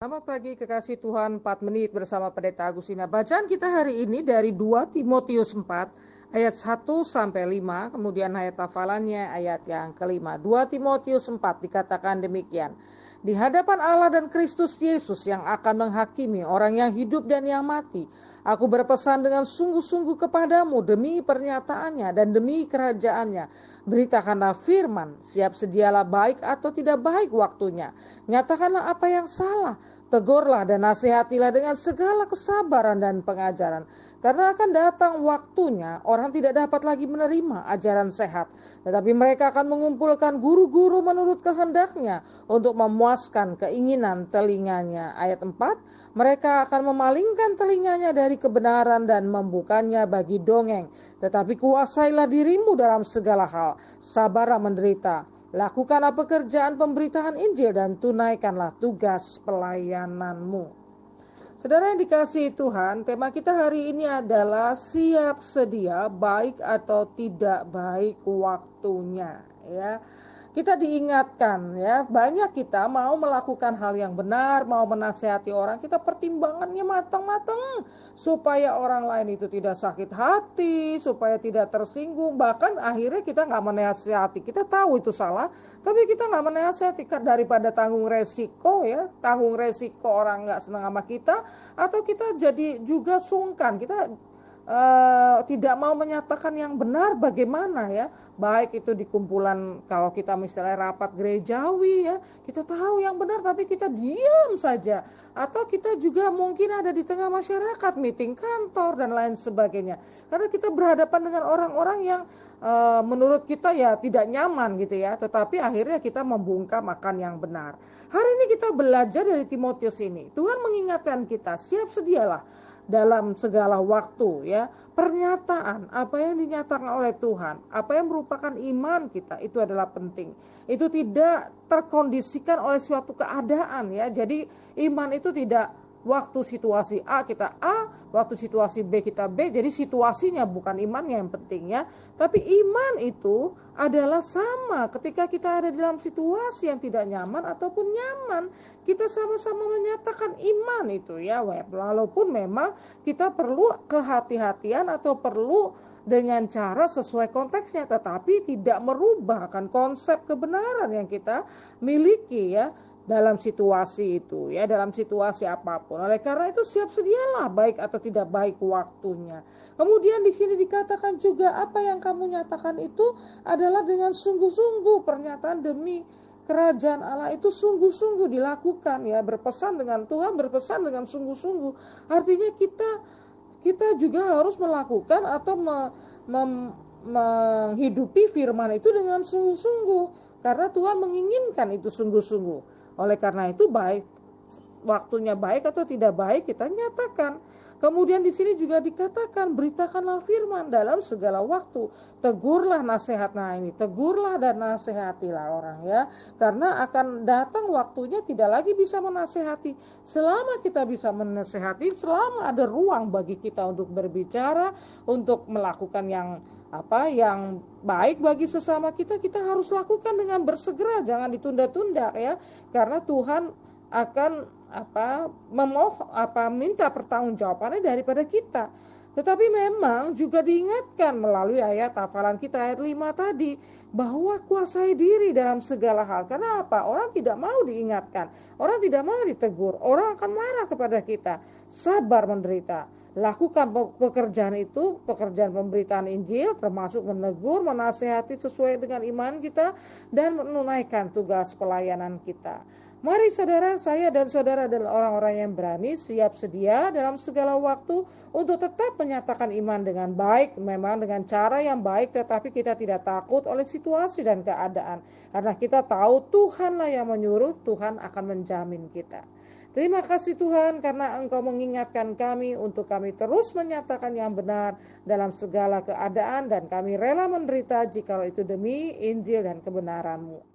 Selamat pagi kekasih Tuhan, 4 menit bersama Pendeta Agustina. Bacaan kita hari ini dari 2 Timotius 4 ayat 1 sampai 5, kemudian ayat hafalannya ayat yang kelima. 2 Timotius 4 dikatakan demikian. Di hadapan Allah dan Kristus Yesus yang akan menghakimi orang yang hidup dan yang mati, aku berpesan dengan sungguh-sungguh kepadamu demi pernyataannya dan demi kerajaannya. Beritakanlah firman, siap sedialah baik atau tidak baik waktunya. Nyatakanlah apa yang salah, tegurlah dan nasihatilah dengan segala kesabaran dan pengajaran. Karena akan datang waktunya orang tidak dapat lagi menerima ajaran sehat, tetapi mereka akan mengumpulkan guru-guru menurut kehendaknya untuk memuaskan keinginan telinganya. Ayat 4, mereka akan memalingkan telinganya dari kebenaran dan membukanya bagi dongeng. Tetapi kuasailah dirimu dalam segala hal, sabarlah menderita. Lakukanlah pekerjaan pemberitaan Injil dan tunaikanlah tugas pelayananmu. Saudara yang dikasihi Tuhan, tema kita hari ini adalah siap sedia baik atau tidak baik waktunya, ya. Kita diingatkan, ya, banyak kita mau melakukan hal yang benar, mau menasehati orang, kita pertimbangannya matang-matang supaya orang lain itu tidak sakit hati, supaya tidak tersinggung. Bahkan akhirnya kita nggak menasehati, kita tahu itu salah, tapi kita nggak menasehati daripada tanggung resiko, ya, tanggung resiko orang nggak senang sama kita, atau kita jadi juga sungkan, kita tidak mau menyatakan yang benar bagaimana, ya, baik itu di kumpulan, kalau kita misalnya rapat gerejawi, ya, kita tahu yang benar tapi kita diam saja, atau kita juga mungkin ada di tengah masyarakat, meeting kantor dan lain sebagainya, karena kita berhadapan dengan orang-orang yang menurut kita ya tidak nyaman gitu, ya, tetapi akhirnya kita membungkam akan yang benar. Hari ini kita belajar dari Timotius ini. Tuhan mengingatkan kita, siap sedialah dalam segala waktu, ya. Pernyataan apa yang dinyatakan oleh Tuhan, apa yang merupakan iman kita, itu adalah penting. Itu tidak terkondisikan oleh suatu keadaan, ya. Jadi iman itu tidak waktu situasi A kita A, waktu situasi B kita B. Jadi situasinya bukan imannya yang penting, ya. Tapi iman itu adalah sama ketika kita ada dalam situasi yang tidak nyaman ataupun nyaman. Kita sama-sama menyatakan iman itu, ya. Walaupun memang kita perlu kehati-hatian atau perlu dengan cara sesuai konteksnya, tetapi tidak merubah kan konsep kebenaran yang kita miliki, ya, dalam situasi itu, ya, dalam situasi apapun. Oleh karena itu siap sedialah baik atau tidak baik waktunya. Kemudian di sini dikatakan juga apa yang kamu nyatakan itu adalah dengan sungguh-sungguh, pernyataan demi kerajaan Allah itu sungguh-sungguh dilakukan, ya, berpesan dengan Tuhan, berpesan dengan sungguh-sungguh. Artinya kita juga harus melakukan atau menghidupi firman itu dengan sungguh-sungguh, karena Tuhan menginginkan itu sungguh-sungguh. Oleh karena itu baik waktunya baik atau tidak baik kita nyatakan. Kemudian di sini juga dikatakan beritakanlah firman dalam segala waktu, tegurlah nasihat. Nah ini tegurlah dan nasihatilah orang, ya, karena akan datang waktunya tidak lagi bisa menasehati. Selama kita bisa menasehati, selama ada ruang bagi kita untuk berbicara, untuk melakukan yang baik bagi sesama kita, kita harus lakukan dengan bersegera, jangan ditunda-tunda, ya, karena Tuhan akan minta pertanggungjawabannya daripada kita. Tetapi memang juga diingatkan melalui ayat hafalan kita ayat 5 tadi, bahwa kuasai diri dalam segala hal. Karena apa? Orang tidak mau diingatkan, orang tidak mau ditegur, orang akan marah kepada kita. Sabar menderita, lakukan pekerjaan itu, pekerjaan pemberitaan Injil, termasuk menegur, menasehati sesuai dengan iman kita, dan menunaikan tugas pelayanan kita. Mari saudara, saya dan saudara adalah orang-orang yang berani, siap sedia dalam segala waktu untuk tetap menyatakan iman dengan baik, memang dengan cara yang baik, tetapi kita tidak takut oleh situasi dan keadaan, karena kita tahu Tuhanlah yang menyuruh, Tuhan akan menjamin kita. Terima kasih Tuhan karena Engkau mengingatkan kami untuk kami terus menyatakan yang benar dalam segala keadaan, dan kami rela menderita jikalau itu demi Injil dan kebenaran-Mu.